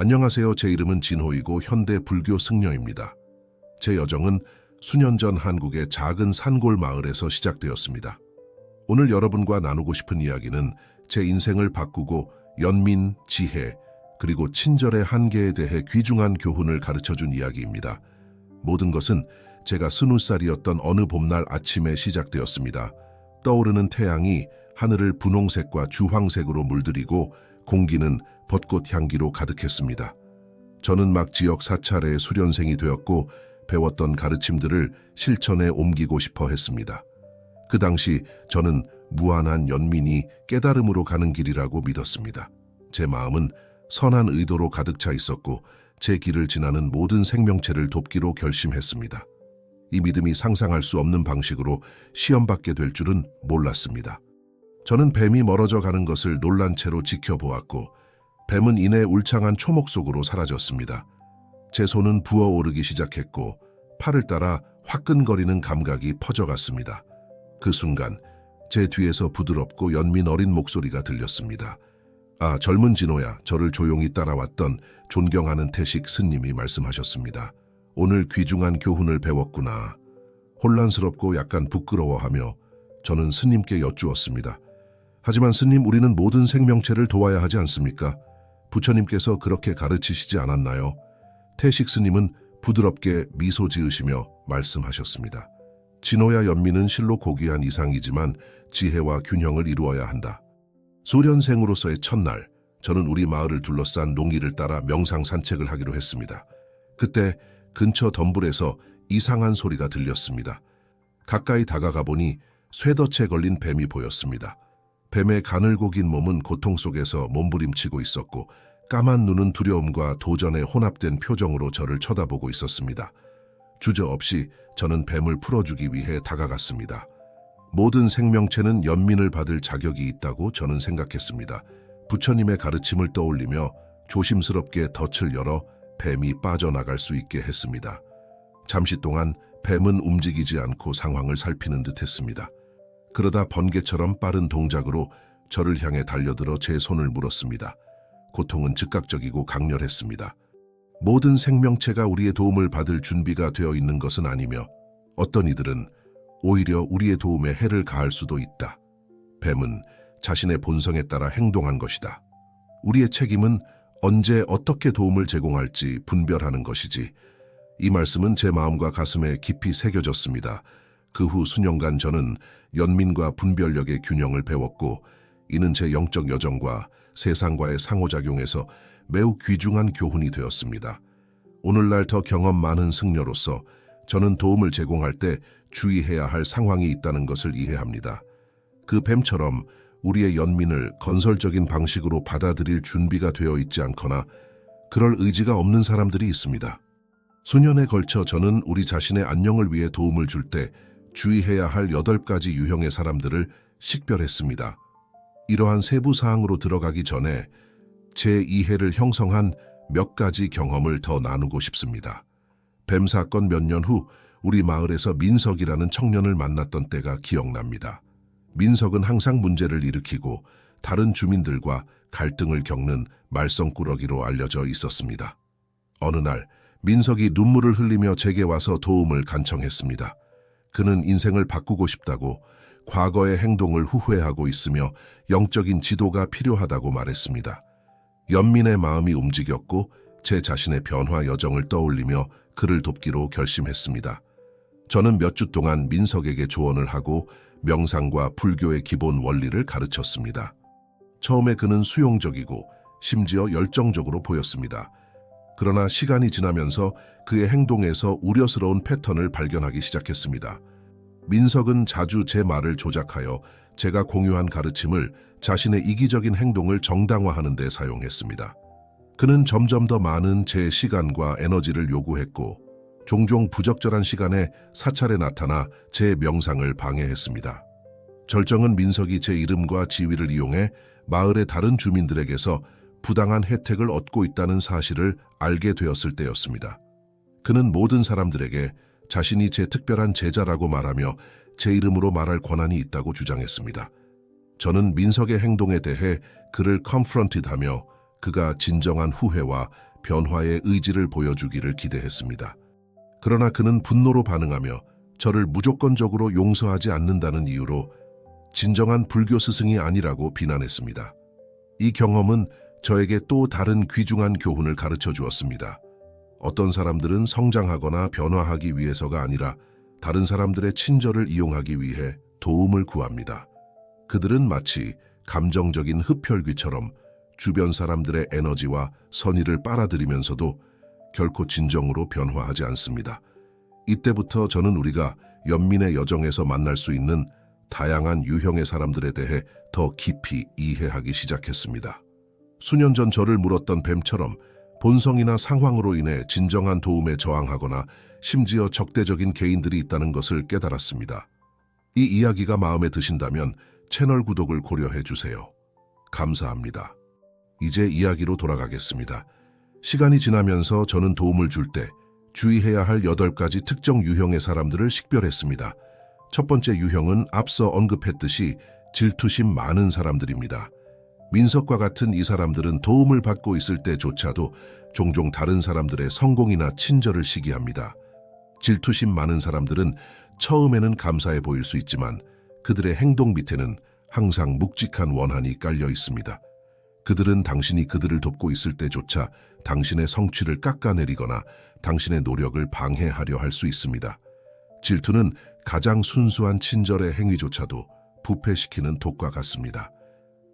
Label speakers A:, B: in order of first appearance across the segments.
A: 안녕하세요. 제 이름은 진호이고 현대 불교 승려입니다. 제 여정은 수년 전 한국의 작은 산골 마을에서 시작되었습니다. 오늘 여러분과 나누고 싶은 이야기는 제 인생을 바꾸고 연민, 지혜, 그리고 친절의 한계에 대해 귀중한 교훈을 가르쳐준 이야기입니다. 모든 것은 제가 20살이었던 어느 봄날 아침에 시작되었습니다. 떠오르는 태양이 하늘을 분홍색과 주황색으로 물들이고 공기는 벚꽃 향기로 가득했습니다. 저는 막 지역 사찰의 수련생이 되었고 배웠던 가르침들을 실천에 옮기고 싶어 했습니다. 그 당시 저는 무한한 연민이 깨달음으로 가는 길이라고 믿었습니다. 제 마음은 선한 의도로 가득 차 있었고 제 길을 지나는 모든 생명체를 돕기로 결심했습니다. 이 믿음이 상상할 수 없는 방식으로 시험받게 될 줄은 몰랐습니다. 저는 뱀이 멀어져 가는 것을 놀란 채로 지켜보았고 뱀은 이내 울창한 초목 속으로 사라졌습니다. 제 손은 부어오르기 시작했고 팔을 따라 화끈거리는 감각이 퍼져갔습니다. 그 순간 제 뒤에서 부드럽고 연민 어린 목소리가 들렸습니다. 아, 젊은 진호야, 저를 조용히 따라왔던 존경하는 태식 스님이 말씀하셨습니다. 오늘 귀중한 교훈을 배웠구나. 혼란스럽고 약간 부끄러워하며 저는 스님께 여쭈었습니다. 하지만 스님, 우리는 모든 생명체를 도와야 하지 않습니까? 부처님께서 그렇게 가르치시지 않았나요? 태식 스님은 부드럽게 미소 지으시며 말씀하셨습니다. 진호야, 연민은 실로 고귀한 이상이지만 지혜와 균형을 이루어야 한다. 수련생으로서의 첫날, 저는 우리 마을을 둘러싼 농이를 따라 명상 산책을 하기로 했습니다. 그때 근처 덤불에서 이상한 소리가 들렸습니다. 가까이 다가가 보니 쇠덫에 걸린 뱀이 보였습니다. 뱀의 가늘고 긴 몸은 고통 속에서 몸부림치고 있었고 까만 눈은 두려움과 도전에 혼합된 표정으로 저를 쳐다보고 있었습니다. 주저없이 저는 뱀을 풀어주기 위해 다가갔습니다. 모든 생명체는 연민을 받을 자격이 있다고 저는 생각했습니다. 부처님의 가르침을 떠올리며 조심스럽게 덫을 열어 뱀이 빠져나갈 수 있게 했습니다. 잠시 동안 뱀은 움직이지 않고 상황을 살피는 듯 했습니다. 그러다 번개처럼 빠른 동작으로 저를 향해 달려들어 제 손을 물었습니다. 고통은 즉각적이고 강렬했습니다. 모든 생명체가 우리의 도움을 받을 준비가 되어 있는 것은 아니며 어떤 이들은 오히려 우리의 도움에 해를 가할 수도 있다. 뱀은 자신의 본성에 따라 행동한 것이다. 우리의 책임은 언제 어떻게 도움을 제공할지 분별하는 것이지. 이 말씀은 제 마음과 가슴에 깊이 새겨졌습니다. 그 후 수년간 저는 연민과 분별력의 균형을 배웠고 이는 제 영적 여정과 세상과의 상호작용에서 매우 귀중한 교훈이 되었습니다. 오늘날 더 경험 많은 승려로서 저는 도움을 제공할 때 주의해야 할 상황이 있다는 것을 이해합니다. 그 뱀처럼 우리의 연민을 건설적인 방식으로 받아들일 준비가 되어 있지 않거나 그럴 의지가 없는 사람들이 있습니다. 수년에 걸쳐 저는 우리 자신의 안녕을 위해 도움을 줄 때 주의해야 할 8가지 유형의 사람들을 식별했습니다. 이러한 세부 사항으로 들어가기 전에 제 이해를 형성한 몇 가지 경험을 더 나누고 싶습니다. 뱀 사건 몇 년 후 우리 마을에서 민석이라는 청년을 만났던 때가 기억납니다. 민석은 항상 문제를 일으키고 다른 주민들과 갈등을 겪는 말썽꾸러기로 알려져 있었습니다. 어느 날 민석이 눈물을 흘리며 제게 와서 도움을 간청했습니다. 그는 인생을 바꾸고 싶다고 과거의 행동을 후회하고 있으며 영적인 지도가 필요하다고 말했습니다. 연민의 마음이 움직였고 제 자신의 변화 여정을 떠올리며 그를 돕기로 결심했습니다. 저는 몇 주 동안 민석에게 조언을 하고 명상과 불교의 기본 원리를 가르쳤습니다. 처음에 그는 수용적이고 심지어 열정적으로 보였습니다. 그러나 시간이 지나면서 그의 행동에서 우려스러운 패턴을 발견하기 시작했습니다. 민석은 자주 제 말을 조작하여 제가 공유한 가르침을 자신의 이기적인 행동을 정당화하는 데 사용했습니다. 그는 점점 더 많은 제 시간과 에너지를 요구했고 종종 부적절한 시간에 사찰에 나타나 제 명상을 방해했습니다. 절정은 민석이 제 이름과 지위를 이용해 마을의 다른 주민들에게서 부당한 혜택을 얻고 있다는 사실을 알게 되었을 때였습니다. 그는 모든 사람들에게 자신이 제 특별한 제자라고 말하며 제 이름으로 말할 권한이 있다고 주장했습니다. 저는 민석의 행동에 대해 그를 컨프런티드하며 그가 진정한 후회와 변화의 의지를 보여주기를 기대했습니다. 그러나 그는 분노로 반응하며 저를 무조건적으로 용서하지 않는다는 이유로 진정한 불교 스승이 아니라고 비난했습니다. 이 경험은 저에게 또 다른 귀중한 교훈을 가르쳐 주었습니다. 어떤 사람들은 성장하거나 변화하기 위해서가 아니라 다른 사람들의 친절을 이용하기 위해 도움을 구합니다. 그들은 마치 감정적인 흡혈귀처럼 주변 사람들의 에너지와 선의를 빨아들이면서도 결코 진정으로 변화하지 않습니다. 이때부터 저는 우리가 연민의 여정에서 만날 수 있는 다양한 유형의 사람들에 대해 더 깊이 이해하기 시작했습니다. 수년 전 저를 물었던 뱀처럼 본성이나 상황으로 인해 진정한 도움에 저항하거나 심지어 적대적인 개인들이 있다는 것을 깨달았습니다. 이 이야기가 마음에 드신다면 채널 구독을 고려해 주세요. 감사합니다. 이제 이야기로 돌아가겠습니다. 시간이 지나면서 저는 도움을 줄 때 주의해야 할 8가지 특정 유형의 사람들을 식별했습니다. 첫 번째 유형은 앞서 언급했듯이 질투심 많은 사람들입니다. 민석과 같은 이 사람들은 도움을 받고 있을 때조차도 종종 다른 사람들의 성공이나 친절을 시기합니다. 질투심 많은 사람들은 처음에는 감사해 보일 수 있지만 그들의 행동 밑에는 항상 묵직한 원한이 깔려 있습니다. 그들은 당신이 그들을 돕고 있을 때조차 당신의 성취를 깎아내리거나 당신의 노력을 방해하려 할 수 있습니다. 질투는 가장 순수한 친절의 행위조차도 부패시키는 독과 같습니다.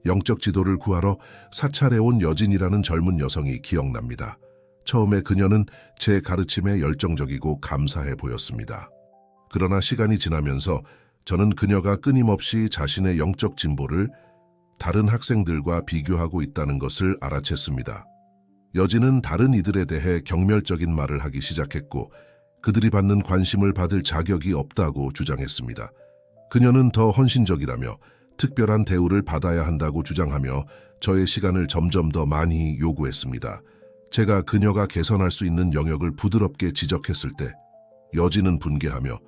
A: 영적 지도를 구하러 사찰에 온 여진이라는 젊은 여성이 기억납니다. 처음에 그녀는 제 가르침에 열정적이고 감사해 보였습니다. 그러나 시간이 지나면서 저는 그녀가 끊임없이 자신의 영적 진보를 다른 학생들과 비교하고 있다는 것을 알아챘습니다. 여진은 다른 이들에 대해 경멸적인 말을 하기 시작했고 그들이 받는 관심을 받을 자격이 없다고 주장했습니다. 그녀는 더 헌신적이라며 특별한 대우를 받아야 한다고 주장하며 저의 시간을 점점 더 많이 요구했습니다. 제가 그녀가 개선할 수 있는 영역을 부드럽게 지적했을 때 여진은 분개하며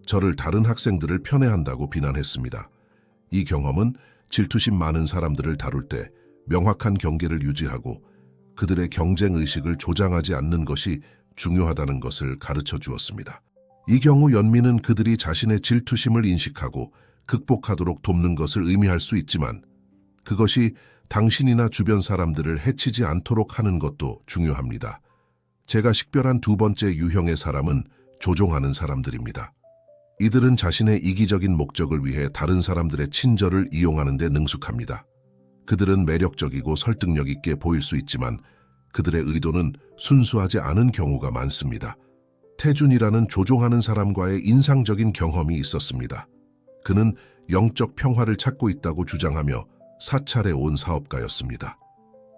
A: 저를 다른 학생들을 편애한다고 비난했습니다. 이 경험은 질투심 많은 사람들을 다룰 때 명확한 경계를 유지하고 그들의 경쟁의식을 조장하지 않는 것이 중요하다는 것을 가르쳐 주었습니다. 이 경우 연민은 그들이 자신의 질투심을 인식하고 극복하도록 돕는 것을 의미할 수 있지만 그것이 당신이나 주변 사람들을 해치지 않도록 하는 것도 중요합니다. 제가 식별한 두 번째 유형의 사람은 조종하는 사람들입니다. 이들은 자신의 이기적인 목적을 위해 다른 사람들의 친절을 이용하는 데 능숙합니다. 그들은 매력적이고 설득력 있게 보일 수 있지만 그들의 의도는 순수하지 않은 경우가 많습니다. 태준이라는 조종하는 사람과의 인상적인 경험이 있었습니다. 그는 영적 평화를 찾고 있다고 주장하며 사찰에 온 사업가였습니다.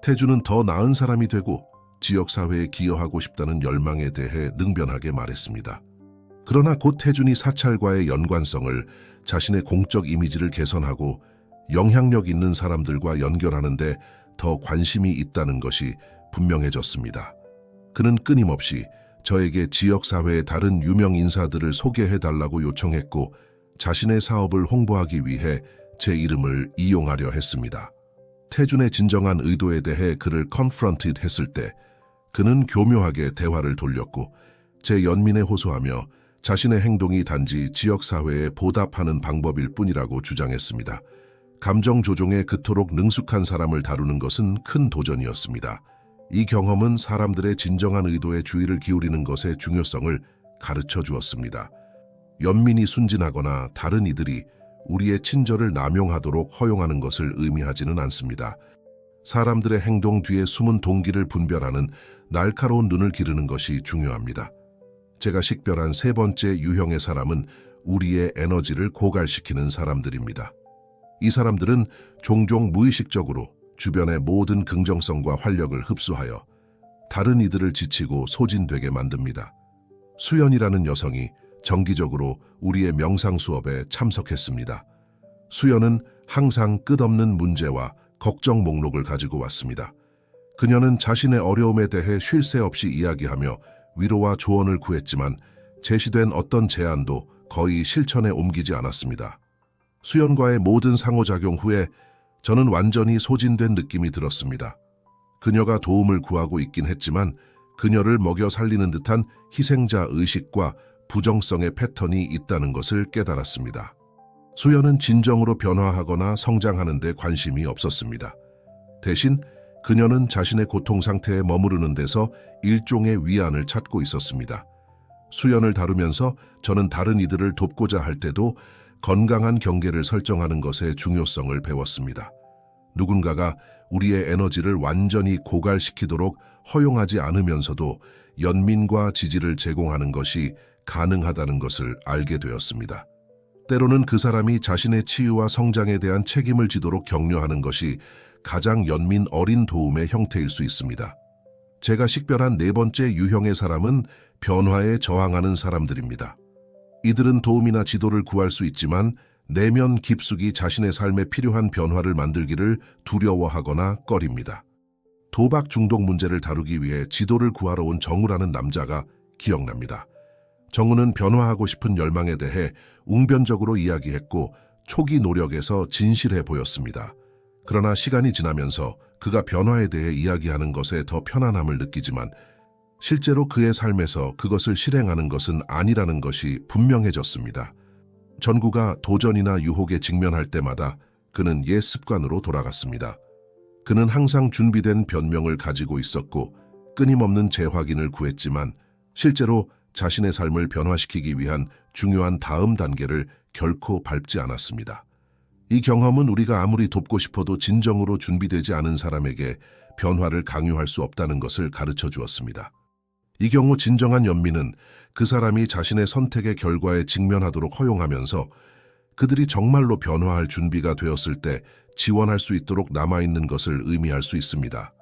A: 태준은 더 나은 사람이 되고 지역사회에 기여하고 싶다는 열망에 대해 능변하게 말했습니다. 그러나 곧 태준이 사찰과의 연관성을 자신의 공적 이미지를 개선하고 영향력 있는 사람들과 연결하는데 더 관심이 있다는 것이 분명해졌습니다. 그는 끊임없이 저에게 지역사회의 다른 유명 인사들을 소개해달라고 요청했고 자신의 사업을 홍보하기 위해 제 이름을 이용하려 했습니다. 태준의 진정한 의도에 대해 그를 confronted 했을 때 그는 교묘하게 대화를 돌렸고 제 연민에 호소하며 자신의 행동이 단지 지역사회에 보답하는 방법일 뿐이라고 주장했습니다. 감정 조종에 그토록 능숙한 사람을 다루는 것은 큰 도전이었습니다. 이 경험은 사람들의 진정한 의도에 주의를 기울이는 것의 중요성을 가르쳐 주었습니다. 연민이 순진하거나 다른 이들이 우리의 친절을 남용하도록 허용하는 것을 의미하지는 않습니다. 사람들의 행동 뒤에 숨은 동기를 분별하는 날카로운 눈을 기르는 것이 중요합니다. 제가 식별한 세 번째 유형의 사람은 우리의 에너지를 고갈시키는 사람들입니다. 이 사람들은 종종 무의식적으로 주변의 모든 긍정성과 활력을 흡수하여 다른 이들을 지치고 소진되게 만듭니다. 수연이라는 여성이 정기적으로 우리의 명상 수업에 참석했습니다. 수연은 항상 끝없는 문제와 걱정 목록을 가지고 왔습니다. 그녀는 자신의 어려움에 대해 쉴 새 없이 이야기하며 위로와 조언을 구했지만 제시된 어떤 제안도 거의 실천에 옮기지 않았습니다. 수연과의 모든 상호작용 후에 저는 완전히 소진된 느낌이 들었습니다. 그녀가 도움을 구하고 있긴 했지만 그녀를 먹여 살리는 듯한 희생자 의식과 부정성의 패턴이 있다는 것을 깨달았습니다. 수연은 진정으로 변화하거나 성장하는 데 관심이 없었습니다. 대신 그녀는 자신의 고통 상태에 머무르는 데서 일종의 위안을 찾고 있었습니다. 수연을 다루면서 저는 다른 이들을 돕고자 할 때도 건강한 경계를 설정하는 것의 중요성을 배웠습니다. 누군가가 우리의 에너지를 완전히 고갈시키도록 허용하지 않으면서도 연민과 지지를 제공하는 것이 가능하다는 것을 알게 되었습니다. 때로는 그 사람이 자신의 치유와 성장에 대한 책임을 지도록 격려하는 것이 가장 연민 어린 도움의 형태일 수 있습니다. 제가 식별한 네 번째 유형의 사람은 변화에 저항하는 사람들입니다. 이들은 도움이나 지도를 구할 수 있지만 내면 깊숙이 자신의 삶에 필요한 변화를 만들기를 두려워하거나 꺼립니다. 도박 중독 문제를 다루기 위해 지도를 구하러 온 정우라는 남자가 기억납니다. 정우는 변화하고 싶은 열망에 대해 웅변적으로 이야기했고 초기 노력에서 진실해 보였습니다. 그러나 시간이 지나면서 그가 변화에 대해 이야기하는 것에 더 편안함을 느끼지만 실제로 그의 삶에서 그것을 실행하는 것은 아니라는 것이 분명해졌습니다. 전구가 도전이나 유혹에 직면할 때마다 그는 옛 습관으로 돌아갔습니다. 그는 항상 준비된 변명을 가지고 있었고 끊임없는 재확인을 구했지만 실제로 자신의 삶을 변화시키기 위한 중요한 다음 단계를 결코 밟지 않았습니다. 이 경험은 우리가 아무리 돕고 싶어도 진정으로 준비되지 않은 사람에게 변화를 강요할 수 없다는 것을 가르쳐 주었습니다. 이 경우 진정한 연민은 그 사람이 자신의 선택의 결과에 직면하도록 허용하면서 그들이 정말로 변화할 준비가 되었을 때 지원할 수 있도록 남아있는 것을 의미할 수 있습니다.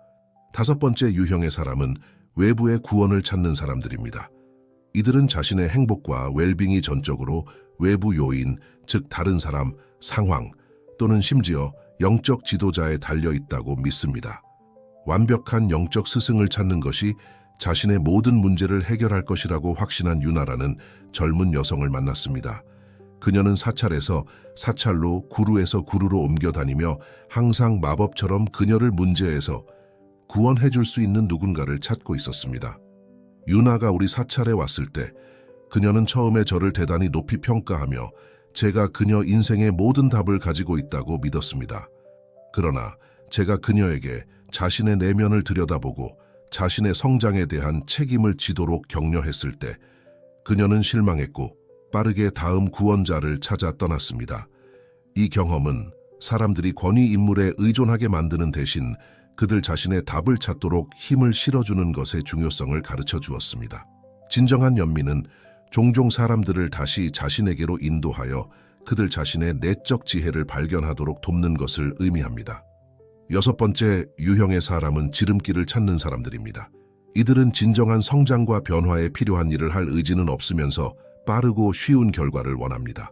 A: 다섯 번째 유형의 사람은 외부의 구원을 찾는 사람들입니다. 이들은 자신의 행복과 웰빙이 전적으로 외부 요인, 즉 다른 사람, 상황 또는 심지어 영적 지도자에 달려 있다고 믿습니다. 완벽한 영적 스승을 찾는 것이 자신의 모든 문제를 해결할 것이라고 확신한 유나라는 젊은 여성을 만났습니다. 그녀는 사찰에서 사찰로 구루에서 구루로 옮겨 다니며 항상 마법처럼 그녀를 문제에서 구원해 줄 수 있는 누군가를 찾고 있었습니다. 유나가 우리 사찰에 왔을 때 그녀는 처음에 저를 대단히 높이 평가하며 제가 그녀 인생의 모든 답을 가지고 있다고 믿었습니다. 그러나 제가 그녀에게 자신의 내면을 들여다보고 자신의 성장에 대한 책임을 지도록 격려했을 때 그녀는 실망했고 빠르게 다음 구원자를 찾아 떠났습니다. 이 경험은 사람들이 권위 인물에 의존하게 만드는 대신 그들 자신의 답을 찾도록 힘을 실어주는 것의 중요성을 가르쳐 주었습니다. 진정한 연민은 종종 사람들을 다시 자신에게로 인도하여 그들 자신의 내적 지혜를 발견하도록 돕는 것을 의미합니다. 여섯 번째 유형의 사람은 지름길을 찾는 사람들입니다. 이들은 진정한 성장과 변화에 필요한 일을 할 의지는 없으면서 빠르고 쉬운 결과를 원합니다.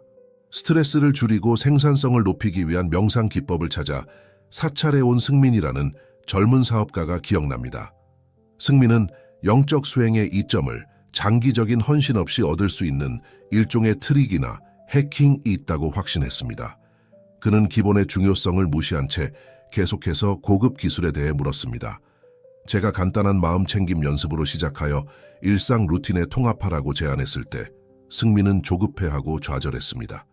A: 스트레스를 줄이고 생산성을 높이기 위한 명상 기법을 찾아 사찰에 온 승민이라는 젊은 사업가가 기억납니다. 승민은 영적 수행의 이점을 장기적인 헌신 없이 얻을 수 있는 일종의 트릭이나 해킹이 있다고 확신했습니다. 그는 기본의 중요성을 무시한 채 계속해서 고급 기술에 대해 물었습니다. 제가 간단한 마음챙김 연습으로 시작하여 일상 루틴에 통합하라고 제안했을 때 승민은 조급해하고 좌절했습니다.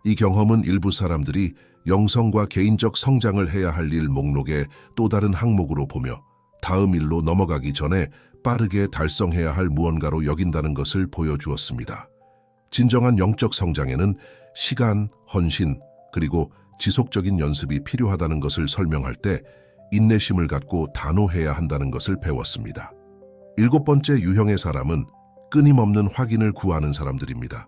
A: 이 경험은 일부 사람들이 영성과 개인적 성장을 해야 할 일 목록의 또 다른 항목으로 보며 다음 일로 넘어가기 전에 빠르게 달성해야 할 무언가로 여긴다는 것을 보여주었습니다. 진정한 영적 성장에는 시간, 헌신, 그리고 지속적인 연습이 필요하다는 것을 설명할 때 인내심을 갖고 단호해야 한다는 것을 배웠습니다. 일곱 번째 유형의 사람은 끊임없는 확인을 구하는 사람들입니다.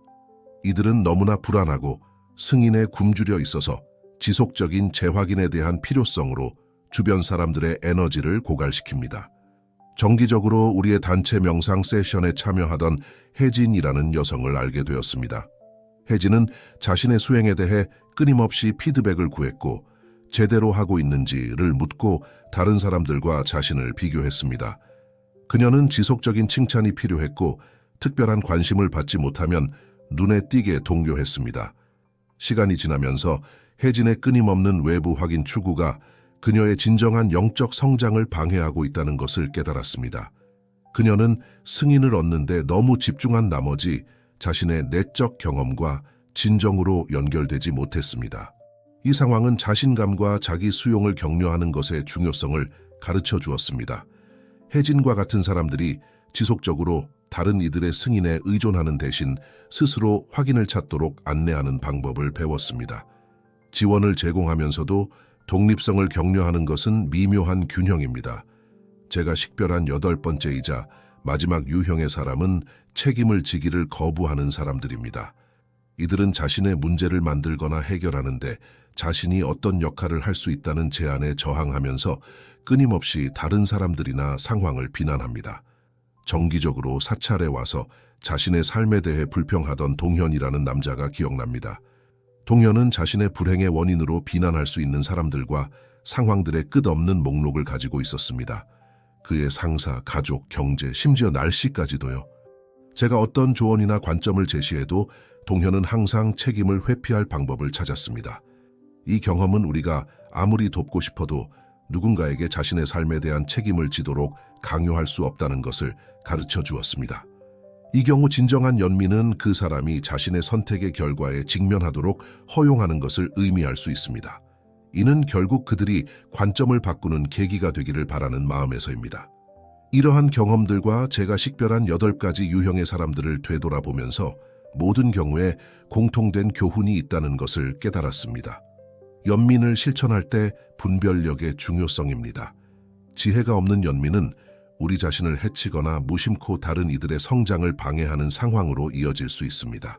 A: 이들은 너무나 불안하고 승인에 굶주려 있어서 지속적인 재확인에 대한 필요성으로 주변 사람들의 에너지를 고갈시킵니다. 정기적으로 우리의 단체 명상 세션에 참여하던 혜진이라는 여성을 알게 되었습니다. 혜진은 자신의 수행에 대해 끊임없이 피드백을 구했고 제대로 하고 있는지를 묻고 다른 사람들과 자신을 비교했습니다. 그녀는 지속적인 칭찬이 필요했고 특별한 관심을 받지 못하면 눈에 띄게 동요했습니다. 시간이 지나면서 혜진의 끊임없는 외부 확인 추구가 그녀의 진정한 영적 성장을 방해하고 있다는 것을 깨달았습니다. 그녀는 승인을 얻는데 너무 집중한 나머지 자신의 내적 경험과 진정으로 연결되지 못했습니다. 이 상황은 자신감과 자기 수용을 격려하는 것의 중요성을 가르쳐 주었습니다. 혜진과 같은 사람들이 지속적으로 다른 이들의 승인에 의존하는 대신 스스로 확인을 찾도록 안내하는 방법을 배웠습니다. 지원을 제공하면서도 독립성을 격려하는 것은 미묘한 균형입니다. 제가 식별한 8번째이자 마지막 유형의 사람은 책임을 지기를 거부하는 사람들입니다. 이들은 자신의 문제를 만들거나 해결하는데 자신이 어떤 역할을 할 수 있다는 제안에 저항하면서 끊임없이 다른 사람들이나 상황을 비난합니다. 정기적으로 사찰에 와서 자신의 삶에 대해 불평하던 동현이라는 남자가 기억납니다. 동현은 자신의 불행의 원인으로 비난할 수 있는 사람들과 상황들의 끝없는 목록을 가지고 있었습니다. 그의 상사, 가족, 경제, 심지어 날씨까지도요. 제가 어떤 조언이나 관점을 제시해도 동현은 항상 책임을 회피할 방법을 찾았습니다. 이 경험은 우리가 아무리 돕고 싶어도 누군가에게 자신의 삶에 대한 책임을 지도록 강요할 수 없다는 것을 가르쳐 주었습니다. 이 경우 진정한 연민은 그 사람이 자신의 선택의 결과에 직면하도록 허용하는 것을 의미할 수 있습니다. 이는 결국 그들이 관점을 바꾸는 계기가 되기를 바라는 마음에서입니다. 이러한 경험들과 제가 식별한 8가지 유형의 사람들을 되돌아보면서 모든 경우에 공통된 교훈이 있다는 것을 깨달았습니다. 연민을 실천할 때 분별력의 중요성입니다. 지혜가 없는 연민은 우리 자신을 해치거나 무심코 다른 이들의 성장을 방해하는 상황으로 이어질 수 있습니다.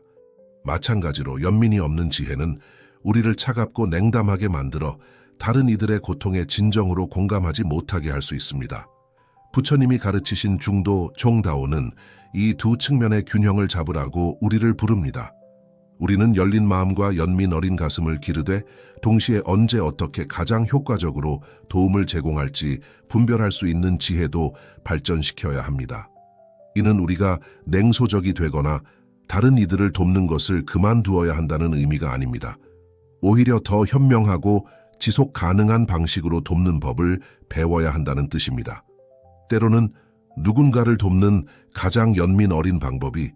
A: 마찬가지로 연민이 없는 지혜는 우리를 차갑고 냉담하게 만들어 다른 이들의 고통에 진정으로 공감하지 못하게 할 수 있습니다. 부처님이 가르치신 중도 종다오는 이 두 측면의 균형을 잡으라고 우리를 부릅니다. 우리는 열린 마음과 연민 어린 가슴을 기르되 동시에 언제 어떻게 가장 효과적으로 도움을 제공할지 분별할 수 있는 지혜도 발전시켜야 합니다. 이는 우리가 냉소적이 되거나 다른 이들을 돕는 것을 그만두어야 한다는 의미가 아닙니다. 오히려 더 현명하고 지속 가능한 방식으로 돕는 법을 배워야 한다는 뜻입니다. 때로는 누군가를 돕는 가장 연민 어린 방법이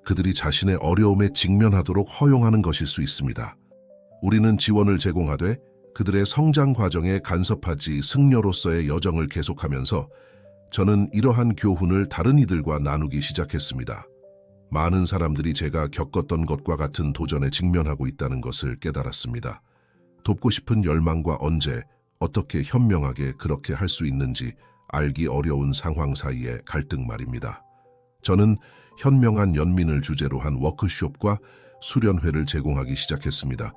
A: 그들이 자신의 어려움에 직면하도록 허용하는 것일 수 있습니다. 우리는 지원을 제공하되 그들의 성장 과정에 간섭하지 승려로서의 여정을 계속하면서 저는 이러한 교훈을 다른 이들과 나누기 시작했습니다. 많은 사람들이 제가 겪었던 것과 같은 도전에 직면하고 있다는 것을 깨달았습니다. 돕고 싶은 열망과 언제, 어떻게 현명하게 그렇게 할 수 있는지 알기 어려운 상황 사이의 갈등 말입니다. 저는 현명한 연민을 주제로 한 워크숍과 수련회를 제공하기 시작했습니다.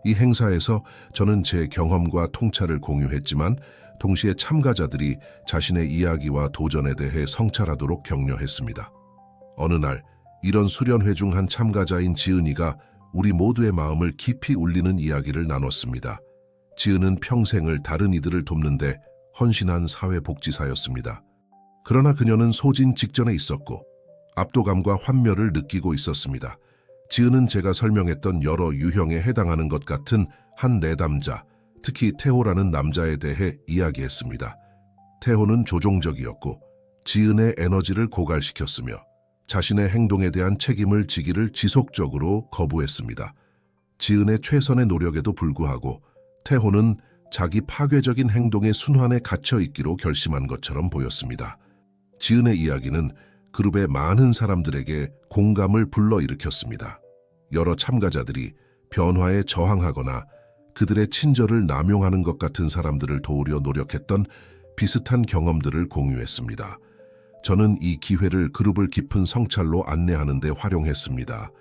A: 이 행사에서 저는 제 경험과 통찰을 공유했지만 동시에 참가자들이 자신의 이야기와 도전에 대해 성찰하도록 격려했습니다. 어느 날 이런 수련회 중 한 참가자인 지은이가 우리 모두의 마음을 깊이 울리는 이야기를 나눴습니다. 지은은 평생을 다른 이들을 돕는데 헌신한 사회복지사였습니다. 그러나 그녀는 소진 직전에 있었고 압도감과 환멸을 느끼고 있었습니다. 지은은 제가 설명했던 여러 유형에 해당하는 것 같은 한 내담자, 특히 태호라는 남자에 대해 이야기했습니다. 태호는 조종적이었고 지은의 에너지를 고갈시켰으며 자신의 행동에 대한 책임을 지기를 지속적으로 거부했습니다. 지은의 최선의 노력에도 불구하고 태호는 자기 파괴적인 행동의 순환에 갇혀 있기로 결심한 것처럼 보였습니다. 지은의 이야기는 그룹의 많은 사람들에게 공감을 불러일으켰습니다. 여러 참가자들이 변화에 저항하거나 그들의 친절을 남용하는 것 같은 사람들을 도우려 노력했던 비슷한 경험들을 공유했습니다. 저는 이 기회를 그룹을 깊은 성찰로 안내하는 데 활용했습니다.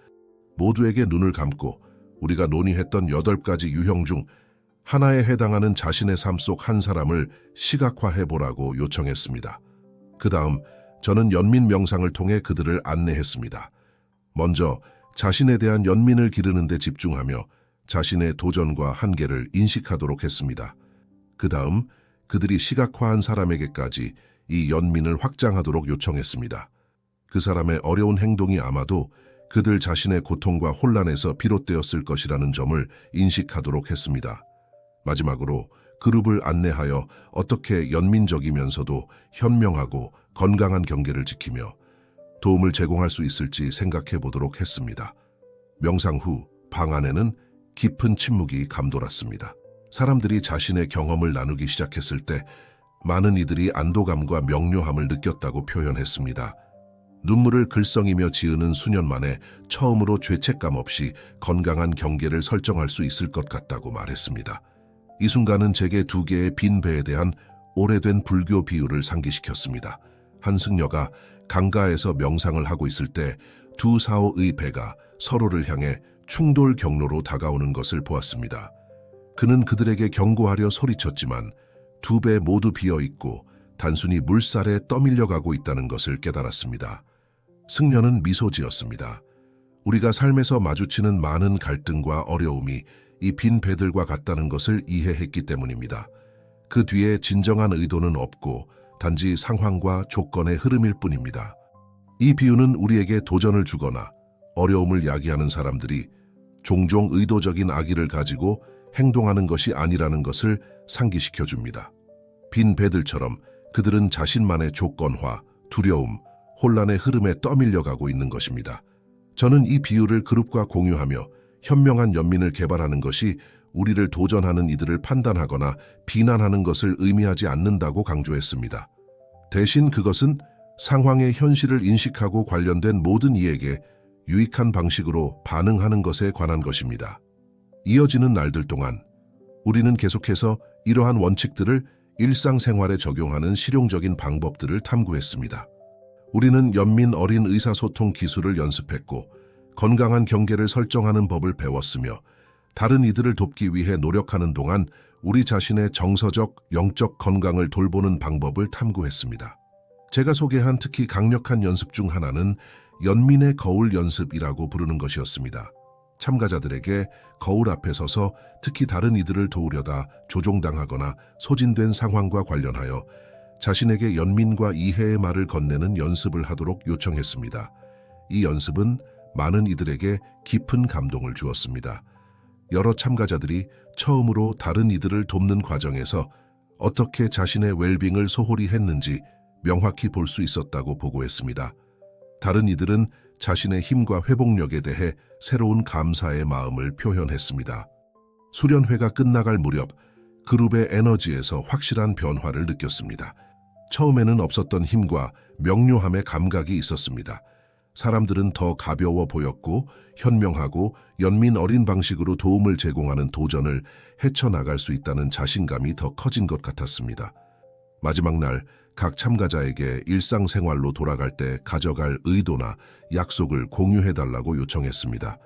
A: 모두에게 눈을 감고 우리가 논의했던 8가지 유형 중 하나에 해당하는 자신의 삶 속 한 사람을 시각화해보라고 요청했습니다. 그 다음 저는 연민 명상을 통해 그들을 안내했습니다. 먼저 자신에 대한 연민을 기르는 데 집중하며 자신의 도전과 한계를 인식하도록 했습니다. 그 다음 그들이 시각화한 사람에게까지 이 연민을 확장하도록 요청했습니다. 그 사람의 어려운 행동이 아마도 그들 자신의 고통과 혼란에서 비롯되었을 것이라는 점을 인식하도록 했습니다. 마지막으로 그룹을 안내하여 어떻게 연민적이면서도 현명하고 건강한 경계를 지키며 도움을 제공할 수 있을지 생각해 보도록 했습니다. 명상 후 방 안에는 깊은 침묵이 감돌았습니다. 사람들이 자신의 경험을 나누기 시작했을 때 많은 이들이 안도감과 명료함을 느꼈다고 표현했습니다. 눈물을 글썽이며 지으는 수년 만에 처음으로 죄책감 없이 건강한 경계를 설정할 수 있을 것 같다고 말했습니다. 이 순간은 제게 2개의 빈 배에 대한 오래된 불교 비유를 상기시켰습니다. 한 승려가 강가에서 명상을 하고 있을 때 2 사오의 배가 서로를 향해 충돌 경로로 다가오는 것을 보았습니다. 그는 그들에게 경고하려 소리쳤지만 2배 모두 비어있고 단순히 물살에 떠밀려가고 있다는 것을 깨달았습니다. 승려는 미소 지었습니다. 우리가 삶에서 마주치는 많은 갈등과 어려움이 이 빈 배들과 같다는 것을 이해했기 때문입니다. 그 뒤에 진정한 의도는 없고 단지 상황과 조건의 흐름일 뿐입니다. 이 비유는 우리에게 도전을 주거나 어려움을 야기하는 사람들이 종종 의도적인 악의를 가지고 행동하는 것이 아니라는 것을 상기시켜 줍니다. 빈 배들처럼 그들은 자신만의 조건화, 두려움, 혼란의 흐름에 떠밀려가고 있는 것입니다. 저는 이 비유를 그룹과 공유하며 현명한 연민을 개발하는 것이 우리를 도전하는 이들을 판단하거나 비난하는 것을 의미하지 않는다고 강조했습니다. 대신 그것은 상황의 현실을 인식하고 관련된 모든 이에게 유익한 방식으로 반응하는 것에 관한 것입니다. 이어지는 날들 동안 우리는 계속해서 이러한 원칙들을 일상생활에 적용하는 실용적인 방법들을 탐구했습니다. 우리는 연민 어린 의사소통 기술을 연습했고 건강한 경계를 설정하는 법을 배웠으며 다른 이들을 돕기 위해 노력하는 동안 우리 자신의 정서적, 영적 건강을 돌보는 방법을 탐구했습니다. 제가 소개한 특히 강력한 연습 중 하나는 연민의 거울 연습이라고 부르는 것이었습니다. 참가자들에게 거울 앞에 서서 특히 다른 이들을 도우려다 조종당하거나 소진된 상황과 관련하여 자신에게 연민과 이해의 말을 건네는 연습을 하도록 요청했습니다. 이 연습은 많은 이들에게 깊은 감동을 주었습니다. 여러 참가자들이 처음으로 다른 이들을 돕는 과정에서 어떻게 자신의 웰빙을 소홀히 했는지 명확히 볼 수 있었다고 보고했습니다. 다른 이들은 자신의 힘과 회복력에 대해 새로운 감사의 마음을 표현했습니다. 수련회가 끝나갈 무렵 그룹의 에너지에서 확실한 변화를 느꼈습니다. 처음에는 없었던 힘과 명료함의 감각이 있었습니다. 사람들은 더 가벼워 보였고 현명하고 연민 어린 방식으로 도움을 제공하는 도전을 헤쳐나갈 수 있다는 자신감이 더 커진 것 같았습니다. 마지막 날 각 참가자에게 일상생활로 돌아갈 때 가져갈 의도나 약속을 공유해달라고 요청했습니다.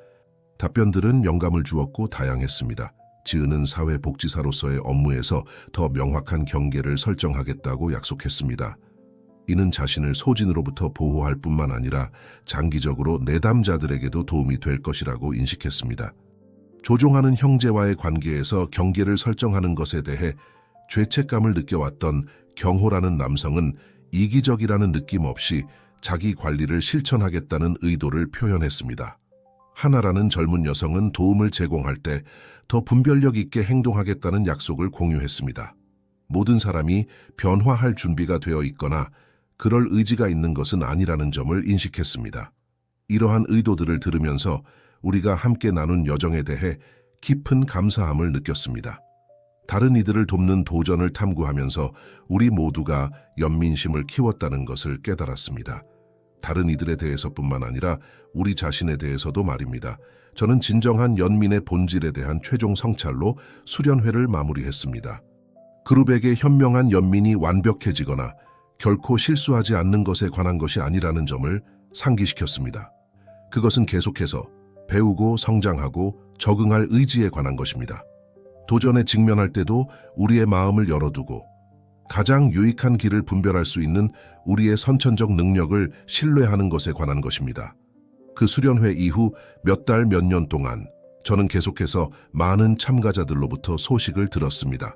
A: 답변들은 영감을 주었고 다양했습니다. 지은은 사회복지사로서의 업무에서 더 명확한 경계를 설정하겠다고 약속했습니다. 이는 자신을 소진으로부터 보호할 뿐만 아니라 장기적으로 내담자들에게도 도움이 될 것이라고 인식했습니다. 조종하는 형제와의 관계에서 경계를 설정하는 것에 대해 죄책감을 느껴왔던 경호라는 남성은 이기적이라는 느낌 없이 자기 관리를 실천하겠다는 의도를 표현했습니다. 하나라는 젊은 여성은 도움을 제공할 때 더 분별력 있게 행동하겠다는 약속을 공유했습니다. 모든 사람이 변화할 준비가 되어 있거나 그럴 의지가 있는 것은 아니라는 점을 인식했습니다. 이러한 의도들을 들으면서 우리가 함께 나눈 여정에 대해 깊은 감사함을 느꼈습니다. 다른 이들을 돕는 도전을 탐구하면서 우리 모두가 연민심을 키웠다는 것을 깨달았습니다. 다른 이들에 대해서뿐만 아니라 우리 자신에 대해서도 말입니다. 저는 진정한 연민의 본질에 대한 최종 성찰로 수련회를 마무리했습니다. 그룹에게 현명한 연민이 완벽해지거나 결코 실수하지 않는 것에 관한 것이 아니라는 점을 상기시켰습니다. 그것은 계속해서 배우고 성장하고 적응할 의지에 관한 것입니다. 도전에 직면할 때도 우리의 마음을 열어두고 가장 유익한 길을 분별할 수 있는 우리의 선천적 능력을 신뢰하는 것에 관한 것입니다. 그 수련회 이후 몇 달, 몇 년 동안 저는 계속해서 많은 참가자들로부터 소식을 들었습니다.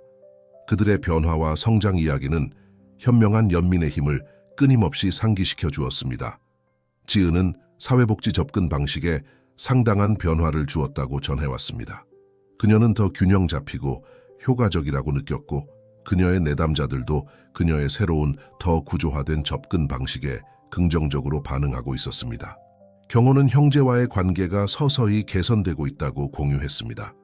A: 그들의 변화와 성장 이야기는 현명한 연민의 힘을 끊임없이 상기시켜 주었습니다. 지은은 사회복지 접근 방식에 상당한 변화를 주었다고 전해왔습니다. 그녀는 더 균형 잡히고 효과적이라고 느꼈고 그녀의 내담자들도 그녀의 새로운 더 구조화된 접근 방식에 긍정적으로 반응하고 있었습니다. 경호는 형제와의 관계가 서서히 개선되고 있다고 공유했습니다.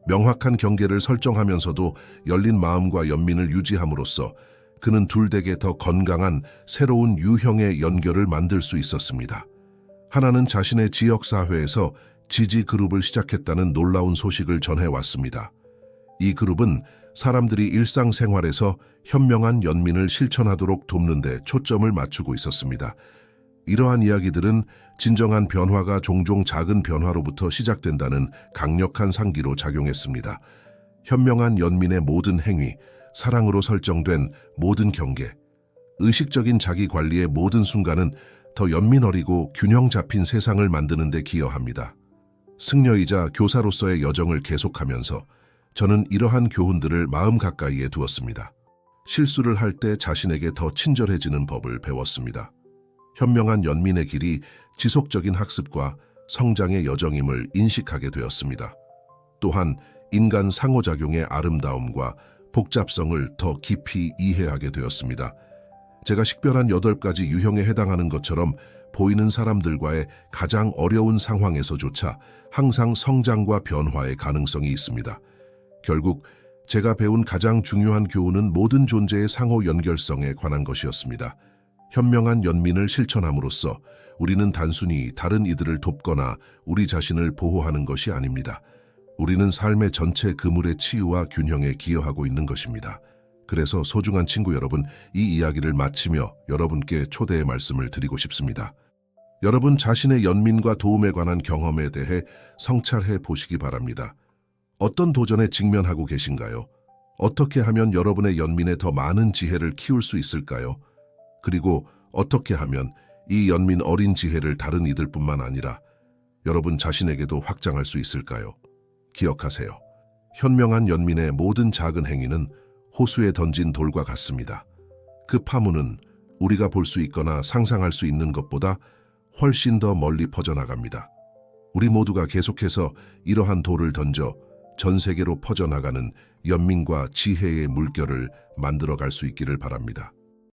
A: 명확한 경계를 설정하면서도 열린 마음과 연민을 유지함으로써 그는 둘에게 더 건강한 새로운 유형의 연결을 만들 수 있었습니다. 하나는 자신의 지역사회에서 지지 그룹을 시작했다는 놀라운 소식을 전해왔습니다. 이 그룹은 사람들이 일상생활에서 현명한 연민을 실천하도록 돕는 데 초점을 맞추고 있었습니다. 이러한 이야기들은 진정한 변화가 종종 작은 변화로부터 시작된다는 강력한 상기로 작용했습니다. 현명한 연민의 모든 행위, 사랑으로 설정된 모든 경계, 의식적인 자기 관리의 모든 순간은 더 연민어리고 균형 잡힌 세상을 만드는 데 기여합니다. 승려이자 교사로서의 여정을 계속하면서 저는 이러한 교훈들을 마음 가까이에 두었습니다. 실수를 할 때 자신에게 더 친절해지는 법을 배웠습니다. 현명한 연민의 길이 지속적인 학습과 성장의 여정임을 인식하게 되었습니다. 또한 인간 상호작용의 아름다움과 복잡성을 더 깊이 이해하게 되었습니다. 제가 식별한 8가지 유형에 해당하는 것처럼 보이는 사람들과의 가장 어려운 상황에서조차 항상 성장과 변화의 가능성이 있습니다. 결국 제가 배운 가장 중요한 교훈은 모든 존재의 상호 연결성에 관한 것이었습니다. 현명한 연민을 실천함으로써 우리는 단순히 다른 이들을 돕거나 우리 자신을 보호하는 것이 아닙니다. 우리는 삶의 전체 그물의 치유와 균형에 기여하고 있는 것입니다. 그래서 소중한 친구 여러분, 이 이야기를 마치며 여러분께 초대의 말씀을 드리고 싶습니다. 여러분 자신의 연민과 도움에 관한 경험에 대해 성찰해 보시기 바랍니다. 어떤 도전에 직면하고 계신가요? 어떻게 하면 여러분의 연민에 더 많은 지혜를 키울 수 있을까요? 그리고 어떻게 하면 이 연민 어린 지혜를 다른 이들뿐만 아니라 여러분 자신에게도 확장할 수 있을까요? 기억하세요. 현명한 연민의 모든 작은 행위는 호수에 던진 돌과 같습니다. 그 파문은 우리가 볼 수 있거나 상상할 수 있는 것보다 훨씬 더 멀리 퍼져나갑니다. 우리 모두가 계속해서 이러한 돌을 던져 전 세계로 퍼져나가는 연민과 지혜의 물결을 만들어갈 수 있기를 바랍니다.